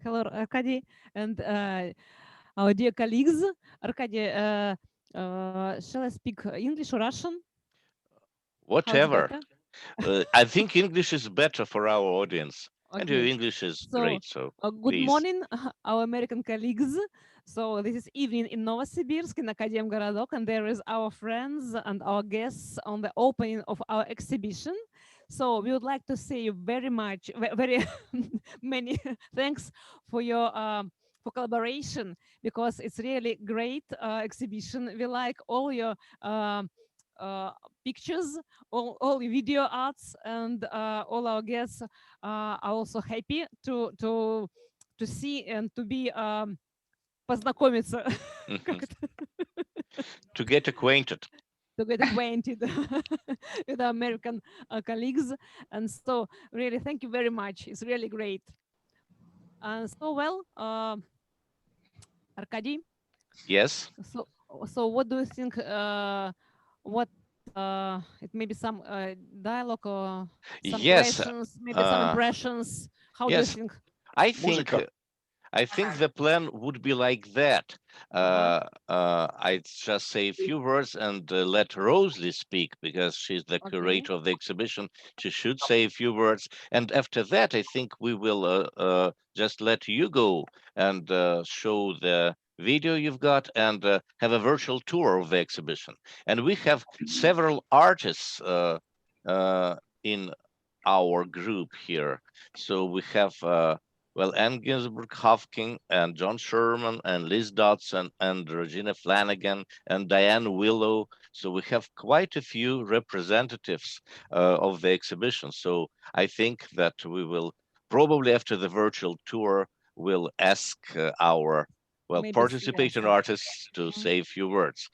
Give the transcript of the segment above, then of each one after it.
Hello, Arkady, and our dear colleagues. Arkady, shall I speak English or Russian? How is Whatever. better? I think English is better for our audience, and your Okay. English is So, great. So good please. morning, our American colleagues. So, this is evening in Novosibirsk, in Akademgorodok, and there is our friends and our guests on the opening of our exhibition. So, we would like to say you very much, very many thanks for your for collaboration because it's really great exhibition. We like all your uh, pictures, all your video arts, and all our guests are also happy to see and to be познакомиться, как Mhm. это? To get acquainted. To get acquainted with our American colleagues. And so, really, thank you very much. It's really great. So, well, Arkady, Yes. so so what do you think? What it may be some dialogue or some Yes. questions, maybe some Uh, impressions. How do you yes. think? I think Музыка. I think the plan would be like that. Uh-huh. I'd just say a few words and let Rosalie speak because she's the Okay. curator of the exhibition. She should say a few words, and after that, I think we will just let you go and show the video you've got and have a virtual tour of the exhibition. And we have several artists uh, in our group here. So we have well, Anne Ginsberg Hofking and John Sherman and Liz Dodson and Regina Flanagan and Diane Willow. So we have quite a few representatives of the exhibition. So I think that we will probably after the virtual tour will ask our well Maybe yeah, participating some. artists to Mhm. say a few words.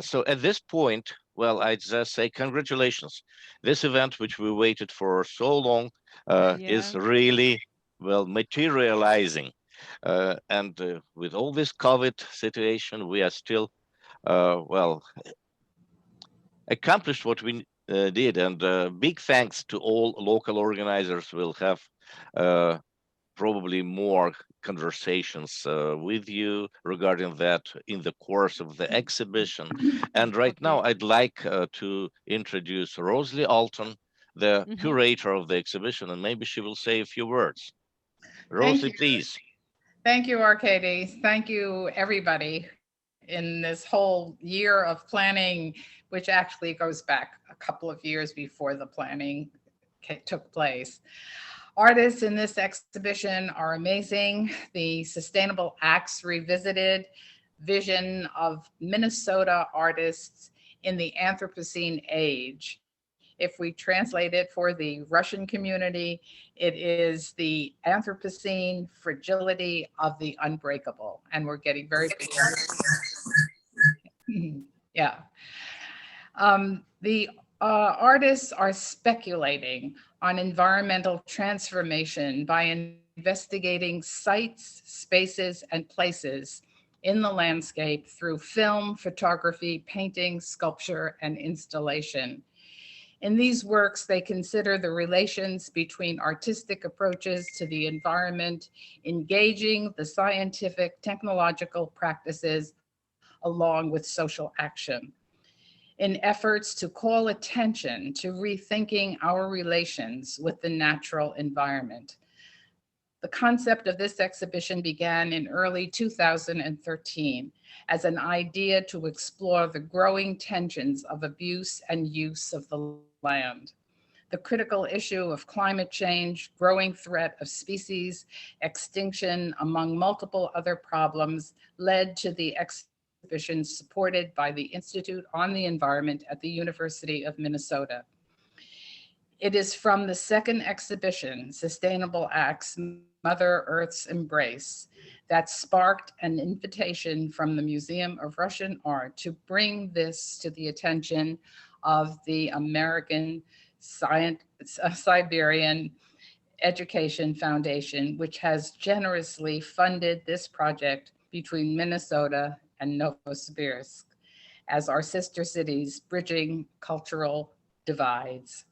So at this point, well, I just say congratulations. This event, which we waited for so long, is Yeah. really well materializing. And with all this COVID situation, we are still well accomplished what we did. And big thanks to all local organizers. We'll have uh, probably more conversations with you regarding that in the course of the exhibition. And right now, Okay. I'd like to introduce Rosalie Alton, the Hmm. curator of the exhibition, and maybe she will say a few words. Thank Rosalie, you. please. Thank you, Arcady. Thank you, everybody, in this whole year of planning, which actually goes back a couple of years before the planning took place. Artists in this exhibition are amazing. The Sustainable Acts Revisited vision of Minnesota artists in the Anthropocene age. If we translate it for the Russian community, it is the Anthropocene fragility of the unbreakable. And we're getting very yeah. The artists are speculating on environmental transformation by investigating sites, spaces, and places in the landscape through film, photography, painting, sculpture, and installation. In these works, they consider the relations between artistic approaches to the environment, engaging the scientific, technological practices along with social action in efforts to call attention to rethinking our relations with the natural environment. The concept of this exhibition began in early 2013 as an idea to explore the growing tensions of abuse and use of the land. The critical issue of climate change, growing threat of species extinction, among multiple other problems, led to the exhibition supported by the Institute on the Environment at the University of Minnesota. It is from the second exhibition, Sustainable Acts Mother Earth's Embrace, that sparked an invitation from the Museum of Russian Art to bring this to the attention of the American Siberian Education Foundation, which has generously funded this project between Minnesota and Novosibirsk as our sister cities bridging cultural divides.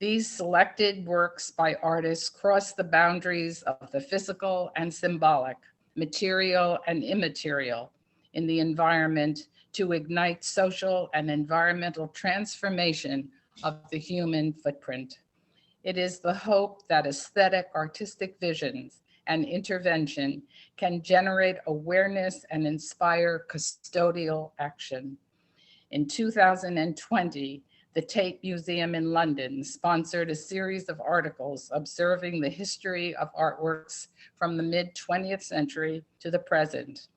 These selected works by artists cross the boundaries of the physical and symbolic, material and immaterial in the environment to ignite social and environmental transformation of the human footprint. It is the hope that aesthetic artistic visions and intervention can generate awareness and inspire custodial action. In 2020, the Tate Museum in London sponsored a series of articles observing the history of artworks from the mid 20th century to the present,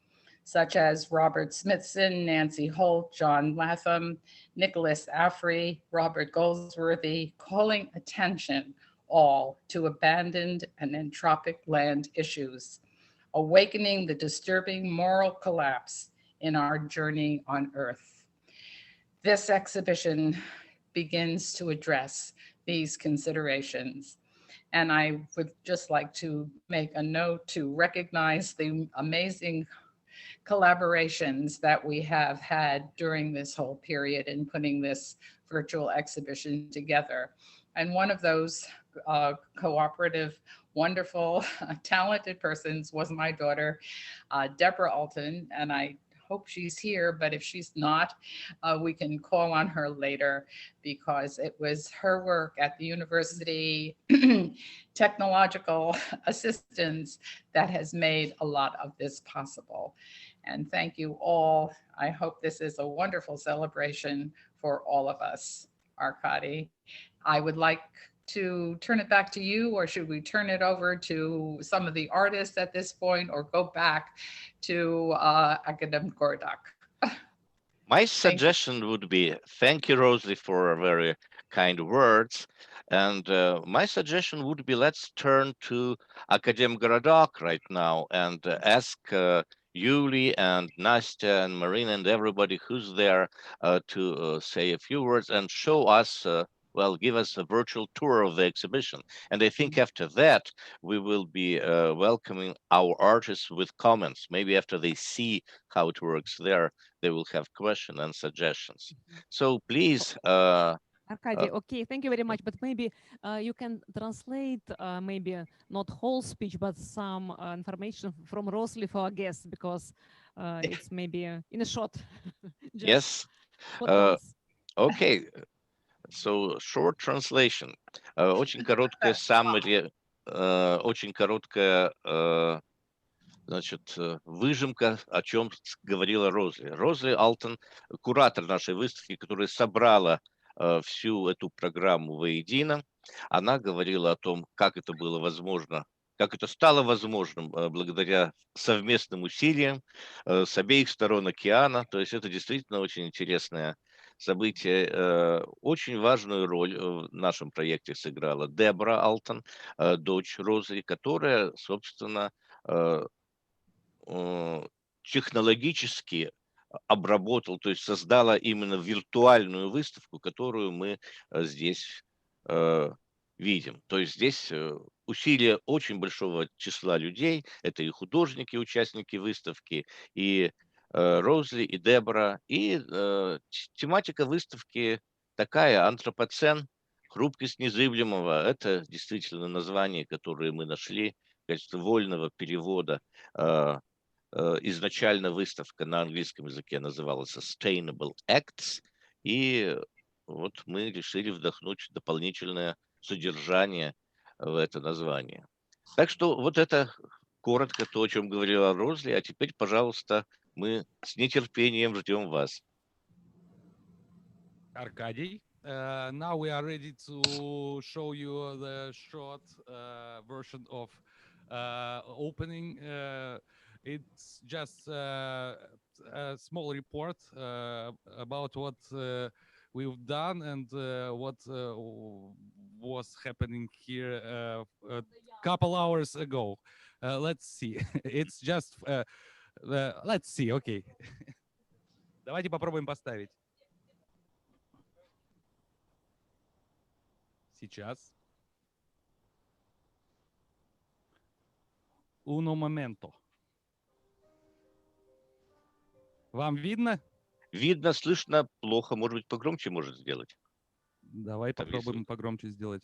such as Robert Smithson, Nancy Holt, John Latham, Nicholas Affrey, Robert Goldsworthy, calling attention all to abandoned and entropic land issues, awakening the disturbing moral collapse in our journey on Earth. This exhibition begins to address these considerations. And I would just like to make a note to recognize the amazing collaborations that we have had during this whole period in putting this virtual exhibition together. And one of those cooperative, wonderful, talented persons was my daughter, Deborah Alton, and I hope she's here, but if she's not, we can call on her later because it was her work at the university technological assistance that has made a lot of this possible. And thank you all. I hope this is a wonderful celebration for all of us. Arkady, I would like to turn it back to you, or should we turn it over to some of the artists at this point, or go back to Academic Gordak? My suggestion would be, thank you, Rosie, for very kind words. And my suggestion would be, let's turn to Akademgorodok right now and ask Yuli and Nastya and Marina and everybody who's there to say a few words and show us, well, give us a virtual tour of the exhibition. And I think after that, we will be welcoming our artists with comments. Maybe after they see how it works there, they will have questions and suggestions. So please, Arkady, okay, thank you very much. But maybe you can translate maybe not whole speech, but some information from Rosli for our guests, because it's maybe in a short. yes, okay. So short translation. Очень короткое summary, очень короткая значит, выжимка, о чем говорила Розли. Розли Алтон, куратор нашей выставки, которая собрала всю эту программу воедино. Она говорила о том, как это было возможно, как это стало возможным благодаря совместным усилиям с обеих сторон океана. То есть это действительно очень интересное событие. Очень важную роль в нашем проекте сыграла Дебора Алтон, дочь Розли, которая, собственно, технологически обработал, то есть создала именно виртуальную выставку, которую мы здесь видим. То есть здесь усилия очень большого числа людей, это и художники, участники выставки, и Розли, и Дебора, и тематика выставки такая, антропоцен, хрупкость незыблемого, это действительно название, которое мы нашли в качестве вольного перевода. Изначально выставка на английском языке называлась Sustainable Acts, и вот мы решили вдохнуть дополнительное содержание в это название. Так что вот это коротко то, о чем говорила Розли, а теперь, пожалуйста, мы с нетерпением ждем вас. Arkady, now we are ready to show you the short version of opening. It's just a small report about what we've done and what was happening here a couple hours ago. Let's see. It's just let's see. Okay. Давайте попробуем поставить. Сейчас. Uno momento. Вам видно? Видно, слышно плохо, может быть, погромче может сделать? Давай Там есть попробуем погромче сделать.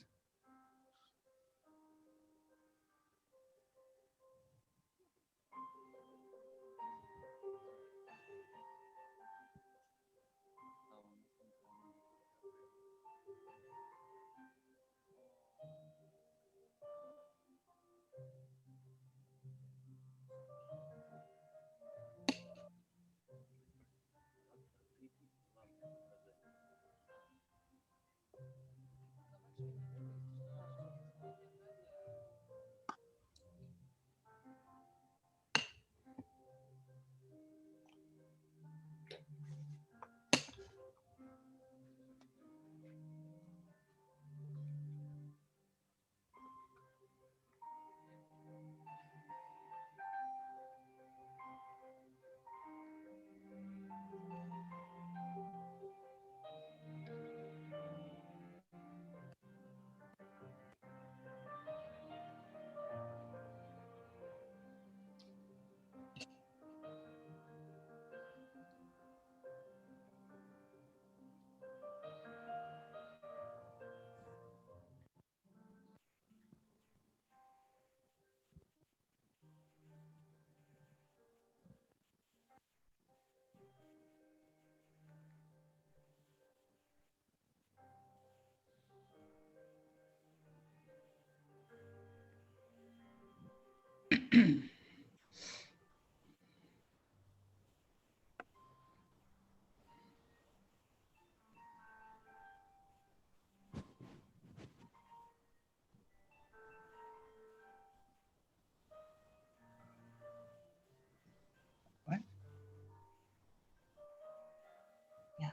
What? Yeah.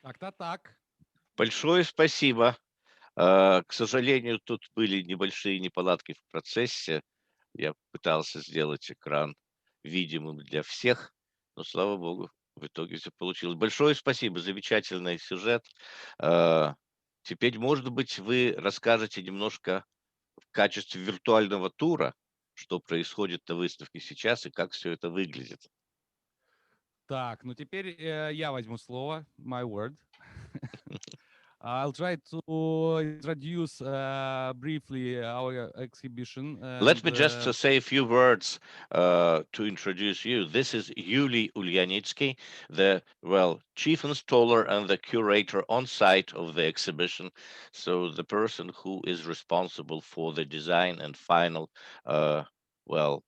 Как-то так. Большое спасибо. К сожалению, тут были небольшие неполадки в процессе. Я пытался сделать экран видимым для всех, но, слава богу, в итоге все получилось. Большое спасибо, замечательный сюжет. Э, Теперь, может быть, вы расскажете немножко в качестве виртуального тура, что происходит на выставке сейчас и как все это выглядит. Так, ну теперь я возьму слово. My word. I'll try to introduce briefly our exhibition Let and me just say a few words to introduce you. This is Yuli Ulyanitsky, the, well, chief installer and the curator on site of the exhibition. So the person who is responsible for the design and final, well,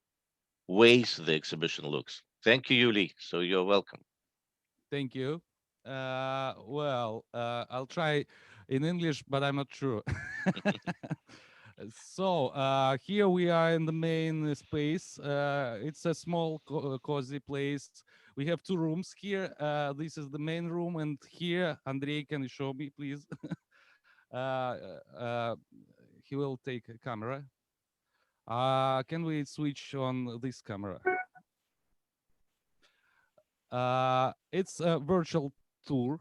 ways the exhibition looks. Thank you, Yuli. So you're welcome. thank you. I'll try in English, but I'm not sure. So here we are in the main space. It's a small, cozy place. We have two rooms here. This is the main room, and here, Andrei, can you show me, please? uh, uh, he will take a camera. Can we switch on this camera? It's a virtual tour.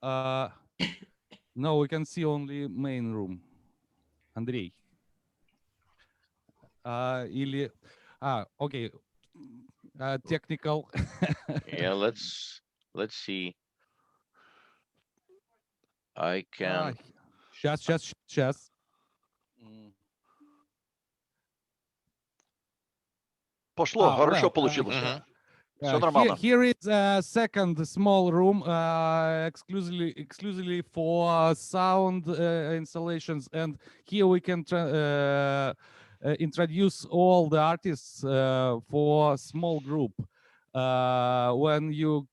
Uh, no, we can see only main room. Андрей. Или... окей. Technical. Yeah, let's see. I can. Сейчас. Пошло, хорошо Well, получилось. Mhm. Все нормально. Here is a second small room exclusively for sound installations, and here we can introduce all the artists for small group. When you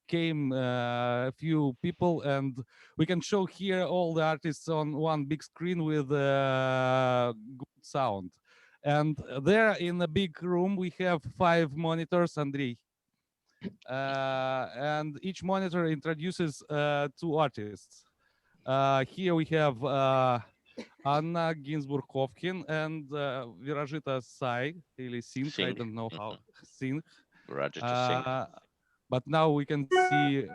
came a few people, and we can show here all the artists on one big screen with good sound. And there in the big room we have 5 monitors, Andrei. And each monitor introduces 2 artists. Here we have Anna Ginsburg-Hofkin and Virajita Sai, или Singh, I Singh. don't know how, Singh. Rajita Singh. But now we can see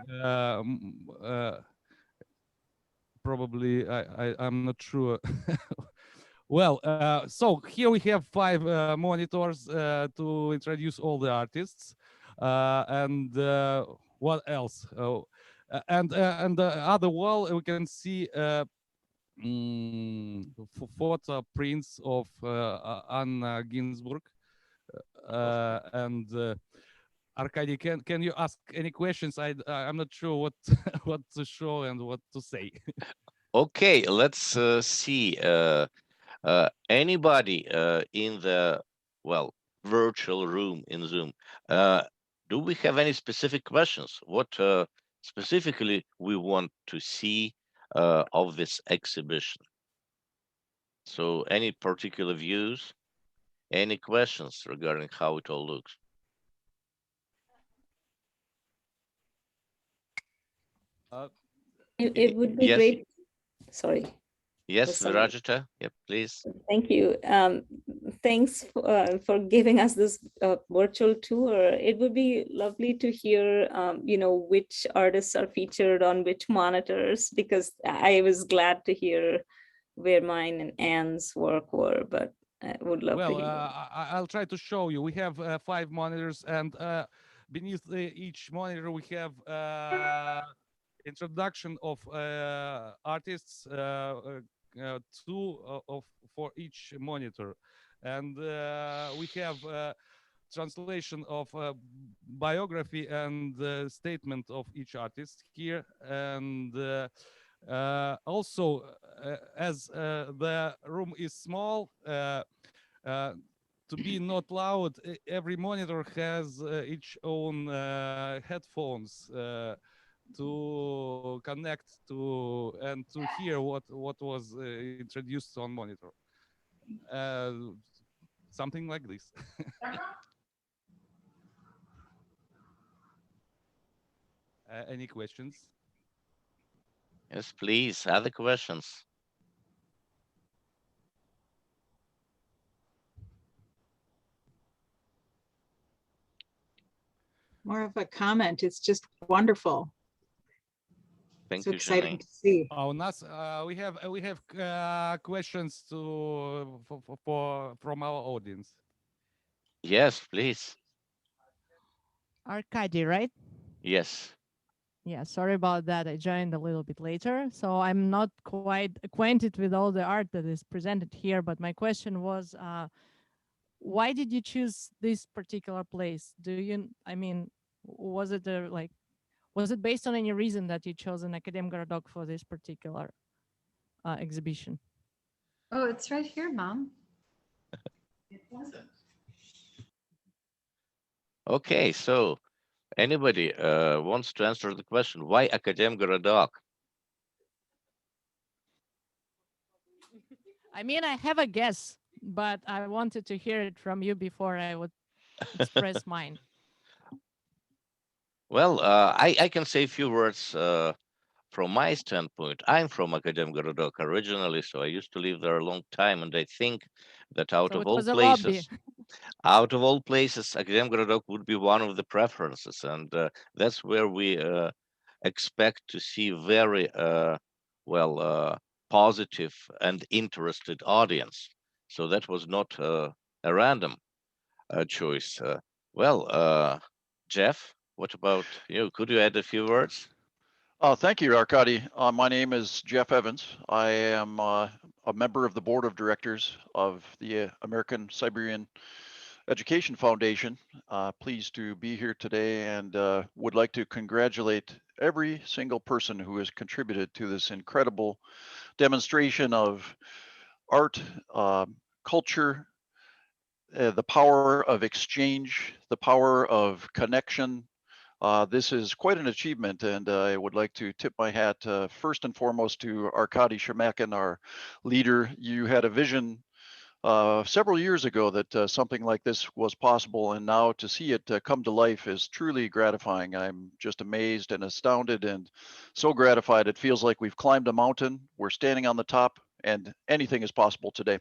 probably, I'm not sure. Well, so here we have 5 monitors to introduce all the artists. And what else? And the other wall, we can see photo prints of Anna Ginsburg. And Arkady, can you ask any questions? I'm not sure what what to show and what to say. Okay, let's see. Anybody in the, well, virtual room in Zoom, do we have any specific questions? What specifically we want to see of this exhibition? So any particular views, any questions regarding how it all looks? It would be Yes, great. Sorry. yes, Sorry. Virajita, yeah, please. Thank you. Thanks for giving us this virtual tour. It would be lovely to hear, which artists are featured on which monitors, because I was glad to hear where mine and Anne's work were, but I would love to Well, hear. I'll try to show you. We have 5 monitors, and beneath each monitor we have introduction of artists, 2 of for each monitor, and we have translation of biography and statement of each artist here, and also as the room is small, to be not loud, every monitor has its own headphones to connect to and to hear what was introduced on monitor. Something like this. Any questions? Yes, please. Other questions? more of a comment. It's just wonderful. Thank So you, exciting Shani. to see. У нас we have questions to for from our audience. Yes, please. Arkady, right? Yes. Yeah, sorry about that. I joined a little bit later, so I'm not quite acquainted with all the art that is presented here. But my question was, why did you choose this particular place? I mean, was it was it based on any reason that you chose an Akademgorodok for this particular exhibition? Oh, it's right here, Mom. It wasn't. Okay, so anybody wants to answer the question, why Akademgorodok? I mean, I have a guess, but I wanted to hear it from you before I would express mine. Well, I can say a few words from my standpoint. I'm from Akademgorodok originally, so I used to live there a long time, and I think that So it was a lobby. out of all places, Akademgorodok would be one of the preferences, and that's where we expect to see very positive and interested audience. So that was not a random choice. Jeff, what about you? Could you add a few words? Thank you, Arkady. My name is Jeff Evans. I am a member of the board of directors of the American Siberian Education Foundation. Pleased to be here today and would like to congratulate every single person who has contributed to this incredible demonstration of art, culture, the power of exchange, the power of connection. This is quite an achievement, and I would like to tip my hat first and foremost to Arkady Shemakin, our leader. You had a vision several years ago that something like this was possible, and now to see it come to life is truly gratifying. I'm just amazed and astounded and so gratified. It feels like we've climbed a mountain, we're standing on the top, and anything is possible today.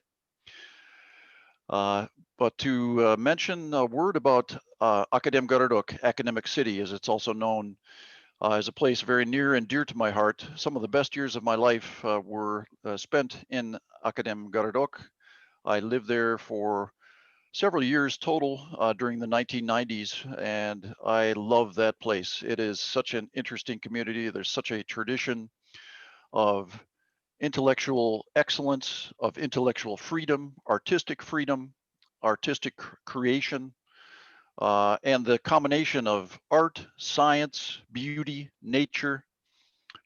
But to mention a word about Akademgorodok, Academic City, as it's also known, is a place very near and dear to my heart. Some of the best years of my life were spent in Akademgorodok. I lived there for several years total during the 1990s, and I love that place. It is such an interesting community. There's such a tradition of intellectual excellence, of intellectual freedom, artistic creation, and the combination of art, science, beauty, nature,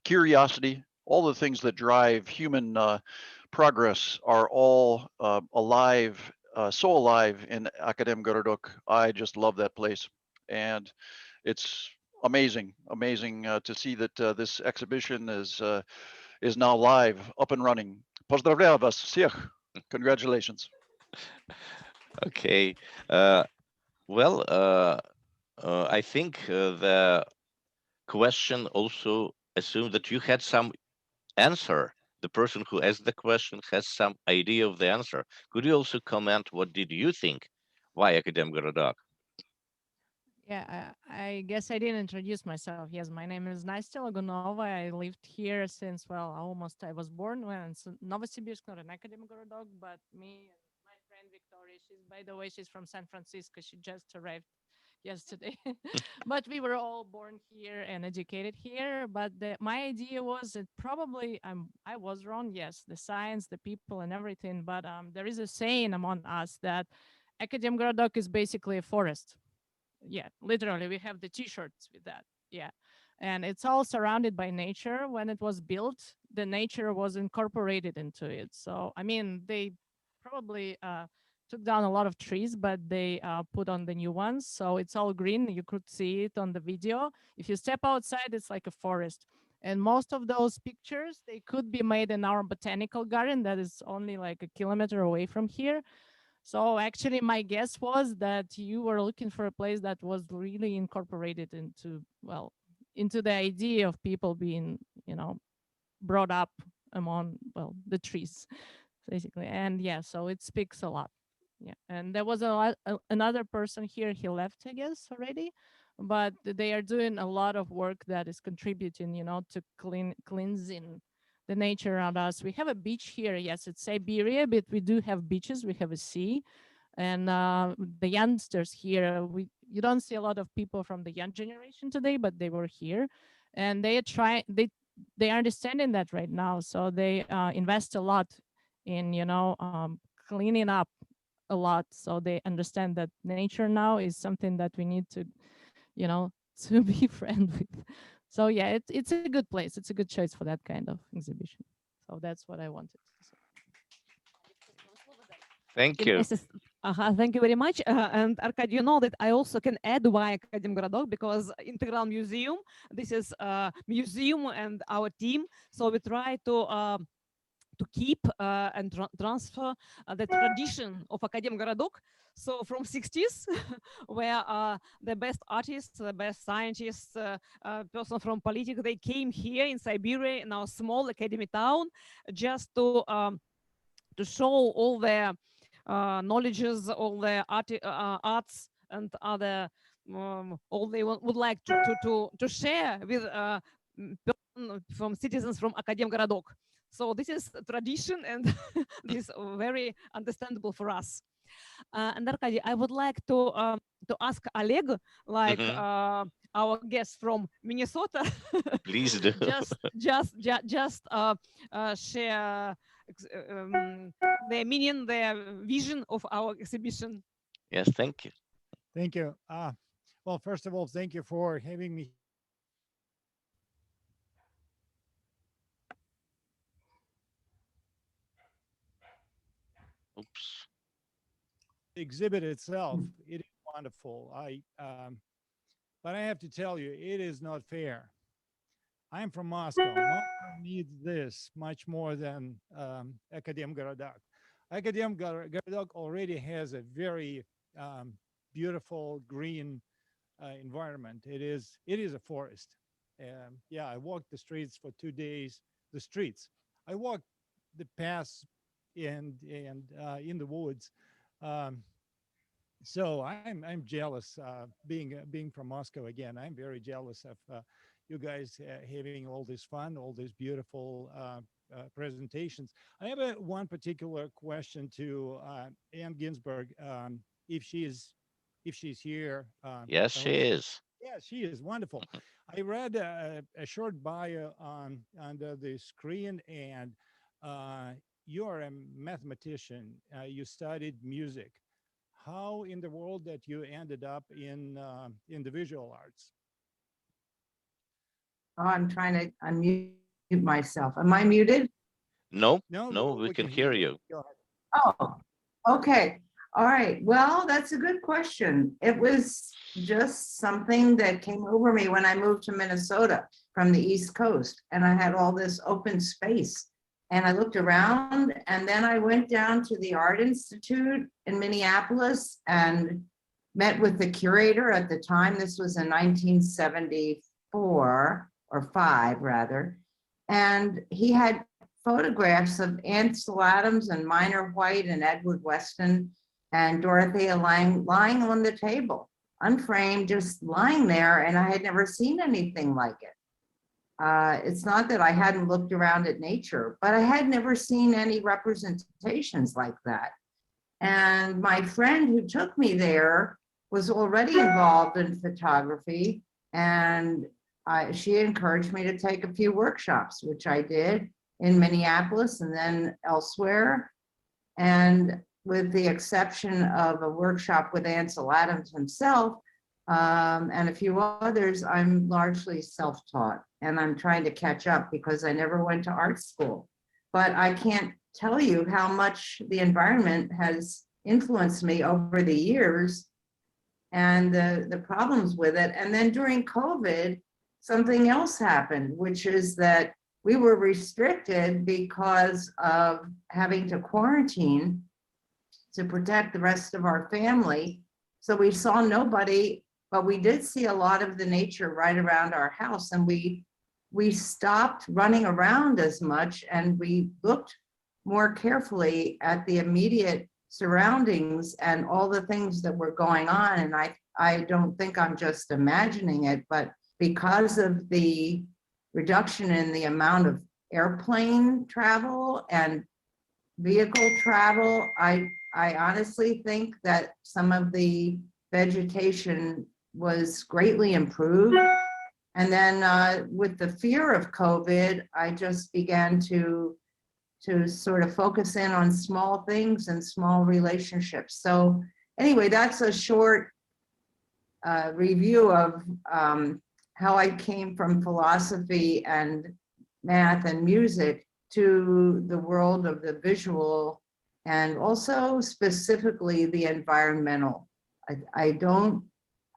curiosity, all the things that drive human progress are all alive, so alive in Akademgorodok. I just love that place. And it's amazing to see that this exhibition is now live, up and running. Поздравляю вас всех. Congratulations. Okay. Well, I think the question also assumed that you had some answer. The person who asked the question has some idea of the answer. Could you also comment what did you think? Why Akademgorodok? Yeah, I guess I didn't introduce myself. Yes, my name is Nastya Lagunova. I lived here since, well, almost I was born when it's Novosibirsk, not an Akademgorodok, but me and my friend Victoria, by the way, she's from San Francisco. She just arrived yesterday. But we were all born here and educated here. But my idea was that probably I was wrong. Yes, the science, the people, and everything. But there is a saying among us that Akademgorodok is basically a forest. Yeah, literally, we have the T-shirts with that. Yeah, and it's all surrounded by nature. When it was built, the nature was incorporated into it. So I mean, they probably took down a lot of trees, but they put on the new ones, so it's all green. You could see it on the video. If you step outside, it's like a forest. And most of those pictures, they could be made in our botanical garden that is only like a kilometer away from here. So actually, my guess was that you were looking for a place that was really incorporated into, well, into the idea of people being, brought up among, well, the trees, basically. And yeah, so it speaks a lot. Yeah, and there was another person here. He left, I guess, already. but they are doing a lot of work that is contributing, to cleansing the nature around us. We have a beach here. Yes, it's Siberia, but we do have beaches. We have a sea, and the youngsters here. You don't see a lot of people from the young generation today, but they were here, and they are understanding that right now. So they invest a lot in cleaning up a lot. So they understand that nature now is something that we need to, you know, to be friend with. So yeah, it's a good place. It's a good choice for that kind of exhibition. So that's what I wanted to say. Thank you. Thank you very much. And Arkady, you know that I also can add why Akademgorodok, because Integral Museum, this is a museum and our team. So we try to keep and transfer the tradition of Akademgorodok. So from 60s, where the best artists, the best scientists, person from politics, they came here in Siberia, in our small academy town, just to show all their knowledges, all their arts and other, all they would like to share with from citizens from Akademgorodok. So this is a tradition, and this is very understandable for us. And Arkady, I would like to ask Oleg, like our guest from Minnesota, Please do. just share their meaning, their vision of our exhibition. Yes, thank you. Thank you. Well, first of all, thank you for having me. Oops. The exhibit itself, it is wonderful. But I have to tell you, it is not fair. I'm from Moscow. Moscow needs this much more than Akademgorodok. Akademgorodok already has a very beautiful green environment. It is a forest. Yeah, I walked the streets for 2 days. The streets. I walked the paths and in the woods. So I'm jealous being from Moscow again. I'm very jealous of you guys having all this fun, all these beautiful presentations. I have one particular question to Ann Ginsberg, if she's here. Yes, she is. Yeah, she is wonderful. I read a short bio on the screen, and you're a mathematician. You studied music. How in the world that you ended up in the visual arts? Oh, I'm trying to unmute myself. Am I muted? No, No, we can hear you. Go ahead. Oh, okay. All right. Well, that's a good question. It was just something that came over me when I moved to Minnesota from the East Coast, and I had all this open space. And I looked around, and then I went down to the Art Institute in Minneapolis and met with the curator at the time. This was in 1974 or 5 rather. And he had photographs of Ansel Adams and Minor White and Edward Weston and Dorothea Lange lying on the table, unframed, just lying there. And I had never seen anything like it. It's not that I hadn't looked around at nature, but I had never seen any representations like that. And my friend who took me there was already involved in photography, and she encouraged me to take a few workshops, which I did in Minneapolis and then elsewhere. And with the exception of a workshop with Ansel Adams himself, and a few others, I'm largely self-taught, and I'm trying to catch up because I never went to art school. But I can't tell you how much the environment has influenced me over the years and the problems with it. And then during COVID, something else happened, which is that we were restricted because of having to quarantine to protect the rest of our family. So we saw nobody, but we did see a lot of the nature right around our house, and we stopped running around as much, and we looked more carefully at the immediate surroundings and all the things that were going on. And I I don't think I'm just imagining it, but because of the reduction in the amount of airplane travel and vehicle travel, I honestly think that some of the vegetation was greatly improved. And then with the fear of COVID, I just began to sort of focus in on small things and small relationships. So anyway, that's a short review of how I came from philosophy and math and music to the world of the visual, and also specifically the environmental.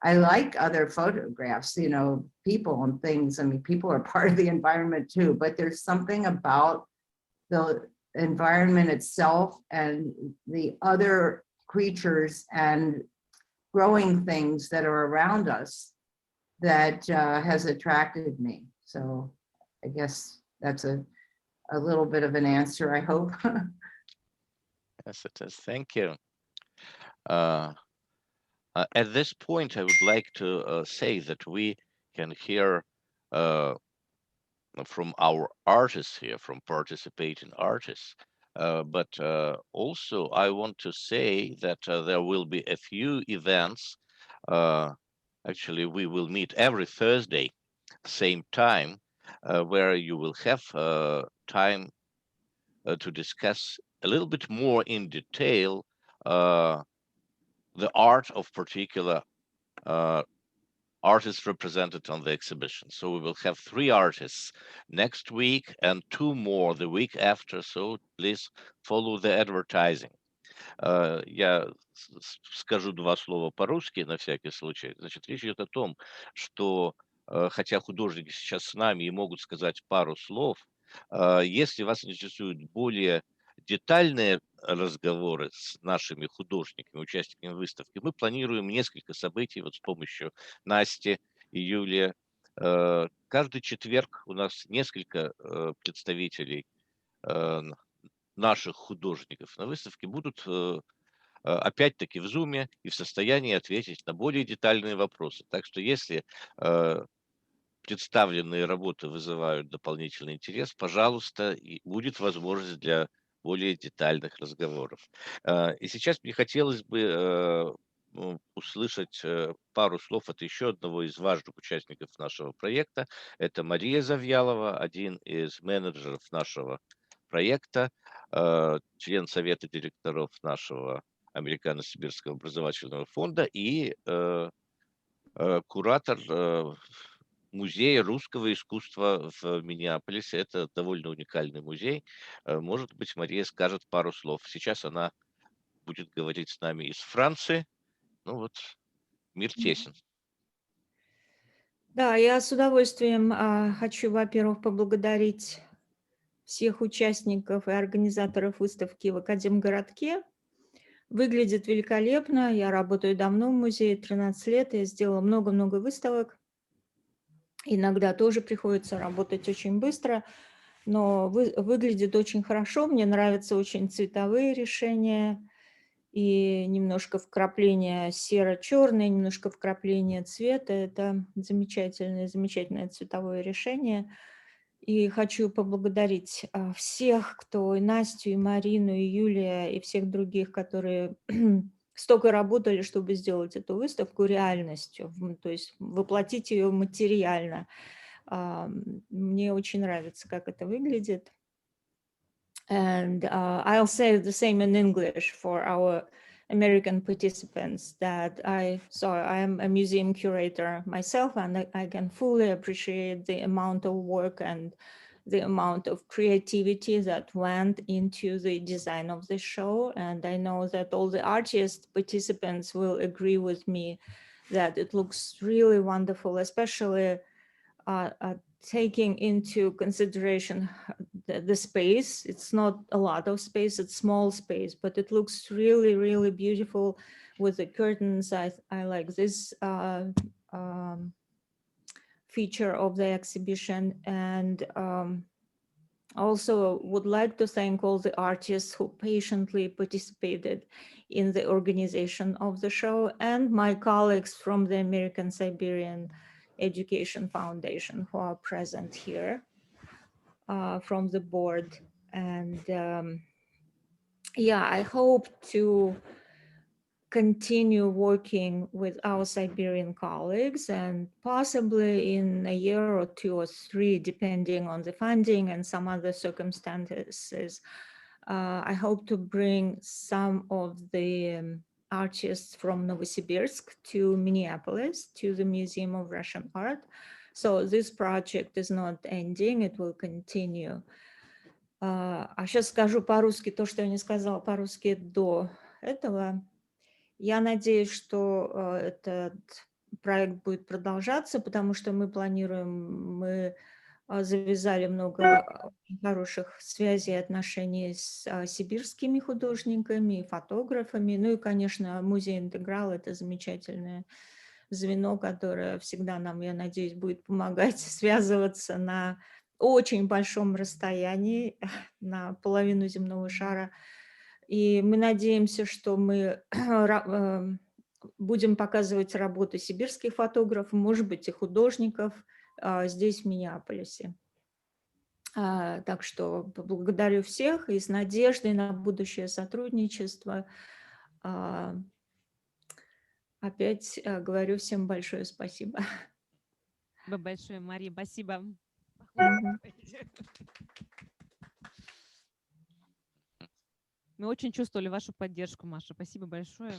I like other photographs, you know, people and things. I mean, people are part of the environment too, but there's something about the environment itself and the other creatures and growing things that are around us that has attracted me. So I guess that's a little bit of an answer, I hope. Yes, it is. Thank you. Uh, at this point, I would like to say that we can hear uh, from our artists here, from participating artists. But also, I want to say that there will be a few events. Uh, Actually, we will meet every Thursday, same time, where you will have time to discuss a little bit more in detail the art of particular uh, artists represented on the exhibition. So we will have 3 artists next week and 2 more the week after. So please follow the advertising. Я скажу 2 слова по-русски на всякий случай. Значит, речь идет о том, что хотя художники сейчас с нами и могут сказать пару слов, если вас интересуют более детальные разговоры с нашими художниками, участниками выставки, мы планируем несколько событий вот с помощью Насти и Юлии. Каждый четверг у нас несколько представителей наших художников на выставке будут опять-таки в Zoom и в состоянии ответить на более детальные вопросы. Так что если представленные работы вызывают дополнительный интерес, пожалуйста, и будет возможность для более детальных разговоров. И сейчас мне хотелось бы услышать пару слов от еще одного из важных участников нашего проекта. Это Мария Завьялова, один из менеджеров нашего проекта, член совета директоров нашего Американо-Сибирского образовательного фонда и куратор музея русского искусства в Миннеаполисе. Это довольно уникальный музей. Может быть, Мария скажет пару слов. Сейчас она будет говорить с нами из Франции. Ну вот, мир тесен. Да, я с удовольствием хочу, во-первых, поблагодарить всех участников и организаторов выставки в Академгородке. Выглядит великолепно. Я работаю давно в музее, 13 лет. Я сделала много-много выставок. Иногда тоже приходится работать очень быстро, но выглядит очень хорошо. Мне нравятся очень цветовые решения и немножко вкрапления серо-черное, немножко вкрапления цвета. Это замечательное, замечательное цветовое решение. И хочу поблагодарить всех, кто и Настю, и Марину, и Юлия, и всех других, которые столько работали, чтобы сделать эту выставку реальностью, то есть воплотить ее материально. Мне очень нравится, как это выглядит. And I'll say the same in English for our American participants, that I am a museum curator myself, and I can fully appreciate the amount of work and the amount of creativity that went into the design of the show. And I know that all the artist participants will agree with me that it looks really wonderful, especially taking into consideration the space. It's not a lot of space, it's small space, but it looks really, really beautiful with the curtains. I like this feature of the exhibition. And Also, would like to thank all the artists who patiently participated in the organization of the show and my colleagues from the American Siberian Education Foundation who are present here from the board. And yeah, I hope to continue working with our Siberian colleagues and possibly in a year or 2 or 3, depending on the funding and some other circumstances, I hope to bring some of the artists from Novosibirsk to Minneapolis, to the Museum of Russian Art. So this project is not ending, it will continue. А сейчас скажу по-русски то, что я не сказала по-русски до этого. Я надеюсь, что этот проект будет продолжаться, потому что мы планируем, мы завязали много хороших связей и отношений с сибирскими художниками и фотографами. Ну и, конечно, музей «Интеграл» — это замечательное звено, которое всегда нам, я надеюсь, будет помогать связываться на очень большом расстоянии, на половину земного шара. И мы надеемся, что мы будем показывать работы сибирских фотографов, может быть, и художников здесь, в Миннеаполисе. Так что благодарю всех и с надеждой на будущее сотрудничество. Опять говорю всем большое спасибо. Спасибо большое, Мария, спасибо. Мы очень чувствовали вашу поддержку, Маша. Спасибо большое.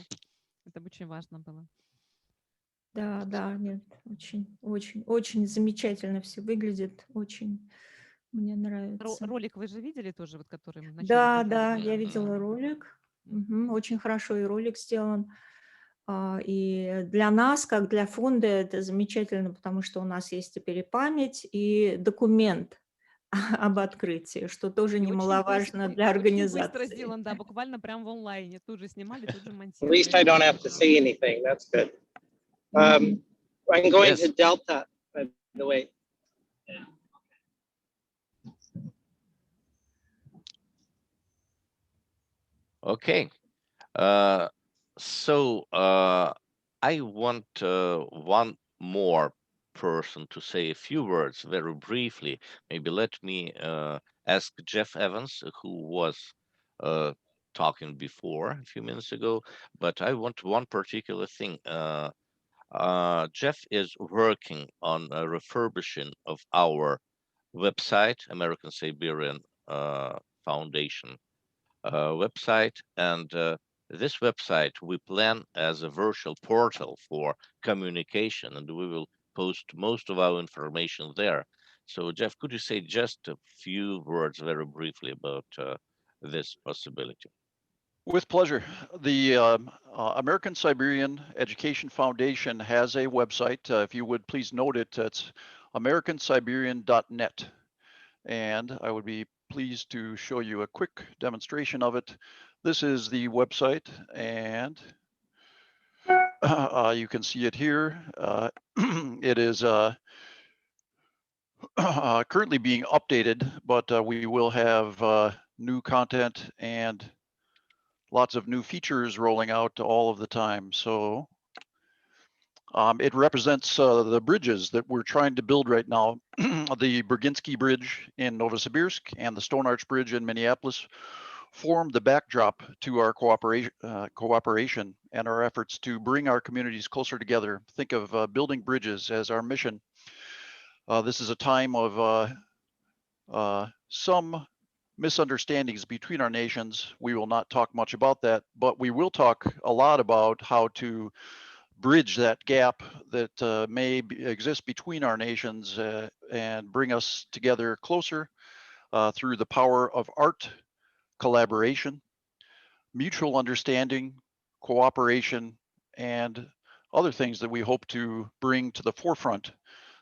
Это очень важно было. Да, да, нет, очень, очень, очень замечательно все выглядит, очень мне нравится. Ролик вы же видели тоже, вот который мы вначале Да, показывали? да, я видела ролик. Очень хорошо и ролик сделан. И для нас, как для фонда, это замечательно, потому что у нас есть теперь и память, и документ об открытии, что тоже немаловажно для организации. Очень быстро сделан, да, буквально прям в онлайне. Тут же снимали, тут же At монтировали. least I don't have to say anything. That's good. I'm going to Delta, by the way. Okay. So I want one more person to say a few words very briefly. Maybe let me ask Jeff Evans, who was talking before a few minutes ago, but I want one particular thing. Jeff is working on a refurbishing of our website, American Siberian Foundation website, and this website we plan as a virtual portal for communication, and we will post most of our information there. So Jeff, could you say just a few words very briefly about this possibility? With pleasure. The American Siberian Education Foundation has a website. If you would please note it, it's americansiberian.net. And I would be pleased to show you a quick demonstration of it. This is the website, and you can see it here. It is currently being updated, but we will have new content and lots of new features rolling out all of the time. So it represents the bridges that we're trying to build right now. The Berginsky Bridge in Novosibirsk and the Stone Arch Bridge in Minneapolis formed the backdrop to our cooperation and our efforts to bring our communities closer together. Think of building bridges as our mission. This is a time of some misunderstandings between our nations. We will not talk much about that, but we will talk a lot about how to bridge that gap that may exist between our nations and bring us together closer through the power of art, collaboration, mutual understanding, cooperation, and other things that we hope to bring to the forefront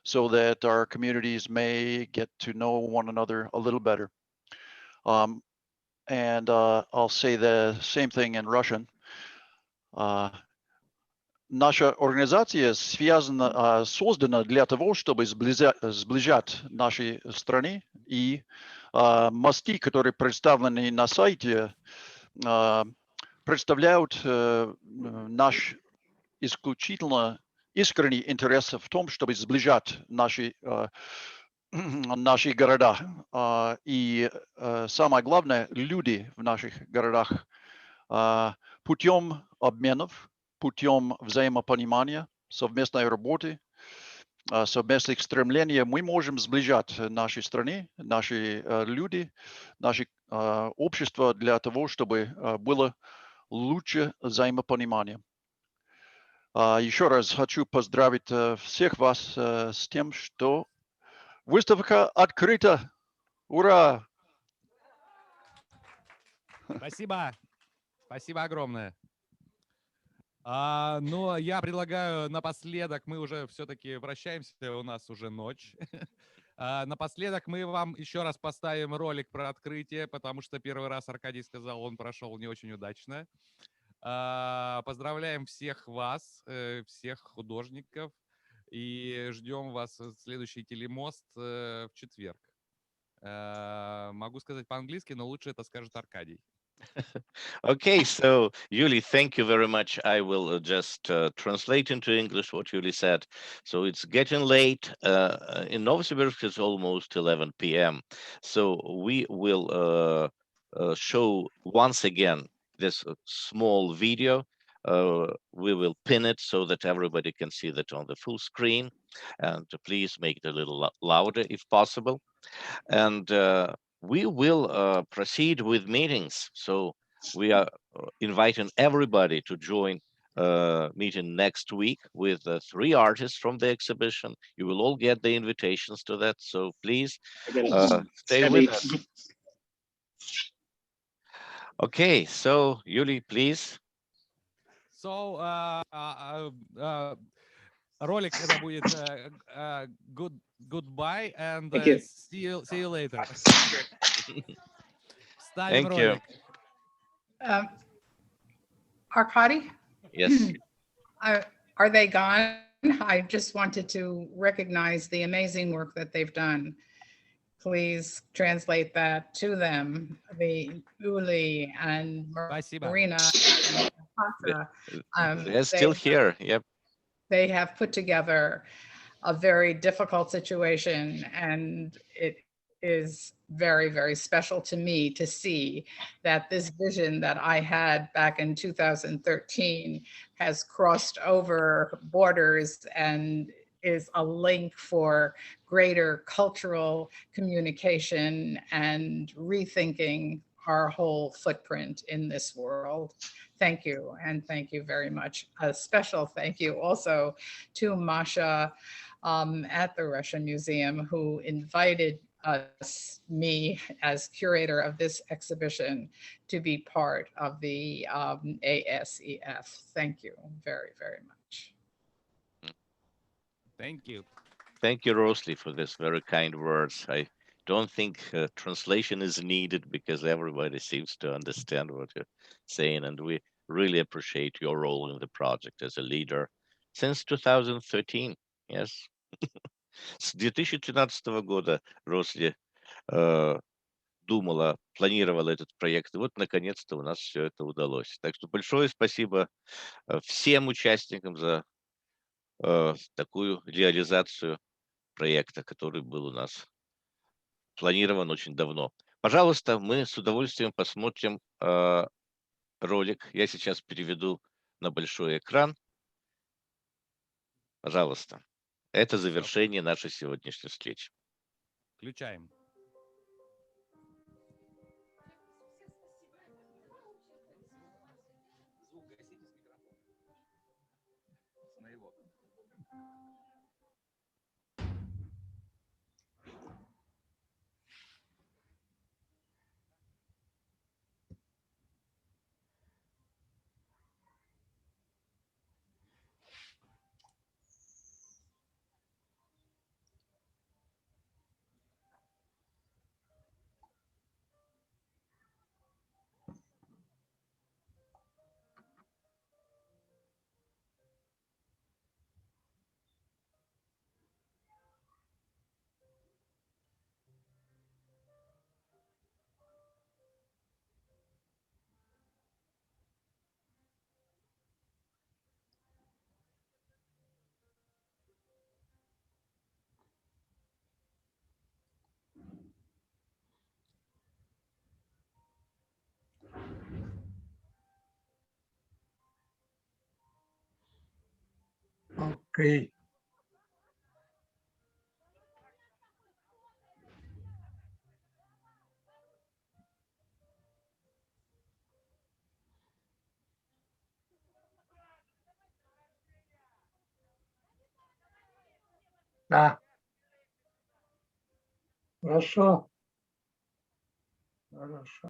so that our communities may get to know one another a little better. And I'll say the same thing in Russian. Наша организация создана для того, чтобы сближать наши страны, И мосты, которые представлены на сайте, представляют наш исключительно искренний интерес в том, чтобы сближать наши города. И самое главное, люди в наших городах путем обменов, путем взаимопонимания, совместной работы, совместных стремлений мы можем сближать наши страны, наши люди, наше общество для того, чтобы было лучше взаимопонимание. Еще раз хочу поздравить всех вас с тем, что выставка открыта. Ура! Спасибо. Спасибо огромное. Ну, я предлагаю напоследок, мы уже все-таки вращаемся, у нас уже ночь. Напоследок мы вам еще раз поставим ролик про открытие, потому что первый раз Аркадий сказал, он прошел не очень удачно. Поздравляем всех вас, всех художников, и ждем вас в следующий телемост в четверг. Могу сказать по-английски, но лучше это скажет Аркадий. Okay, so Yuli, thank you very much. I will just translate into English what Yuli said. So it's getting late. In Novosibirsk, it's almost 11 p.m. So we will show once again this small video. We will pin it so that everybody can see that on the full screen. And please make it a little louder if possible. And we will proceed with meetings. So we are inviting everybody to join meeting next week with 3 artists from the exhibition. You will all get the invitations to that. So please stay with us. Okay, so Yuli, please. So, ролик это будет goodbye and see you later. Ставим Thank ролик. Arkady? Yes. Are they gone? I just wanted to recognize the amazing work that they've done. Please translate that to them. The Uli and Marina and Natasha, They're still here. Yep. They have put together a very difficult situation, and it is very, very special to me to see that this vision that I had back in 2013 has crossed over borders and is a link for greater cultural communication and rethinking our whole footprint in this world. Thank you, and thank you very much. A special thank you also to Masha at the Russian Museum, who invited me as curator of this exhibition to be part of the ASEF. Thank you very, very much. Thank you. Thank you, Rosli, for this very kind words. I don't think translation is needed because everybody seems to understand what you're saying, and we really appreciate your role in the project as a leader since 2013. Yes. С 2013 года Росли думала, планировала этот проект, и вот наконец-то у нас все это удалось. Так что большое спасибо всем участникам за такую реализацию проекта, который был у нас планирован очень давно. Пожалуйста, мы с удовольствием посмотрим ролик. Я сейчас переведу на большой экран. Пожалуйста. Это завершение нашей сегодняшней встречи. Включаем. Okay. Да, хорошо, хорошо.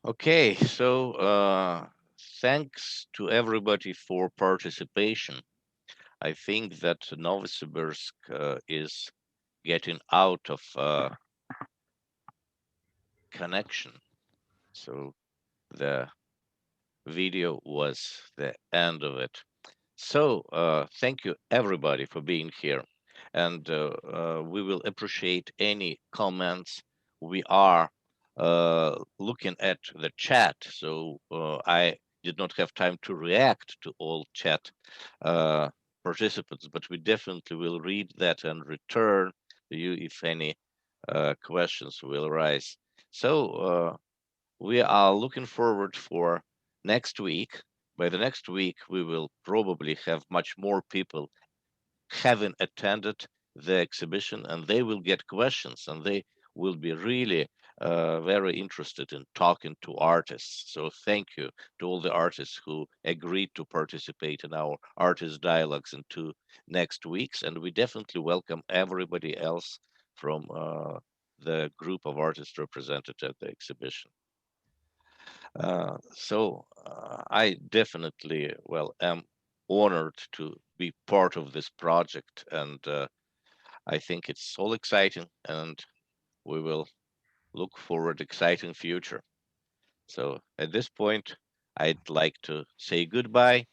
Okay, so thanks to everybody for participation. I think that Novosibirsk is getting out of connection. So the video was the end of it. So thank you everybody for being here, and we will appreciate any comments. We are looking at the chat, so I did not have time to react to all chat uh, participants, but we definitely will read that and return to you if any questions will arise. So we are looking forward for next week. By the next week, we will probably have much more people having attended the exhibition, and they will get questions, and they will be really very interested in talking to artists. So thank you to all the artists who agreed to participate in our artist dialogues in 2 next weeks, and we definitely welcome everybody else from the group of artists represented at the exhibition. I definitely, well, am honored to be part of this project, and I think it's all exciting, and we will look forward exciting future. So at this point, I'd like to say goodbye,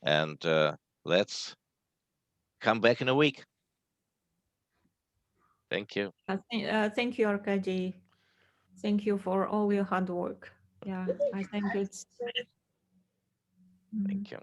and let's come back in a week. Thank you. Thank you, Arkady. Thank you for all your hard work. Yeah, I think it's. Thank you.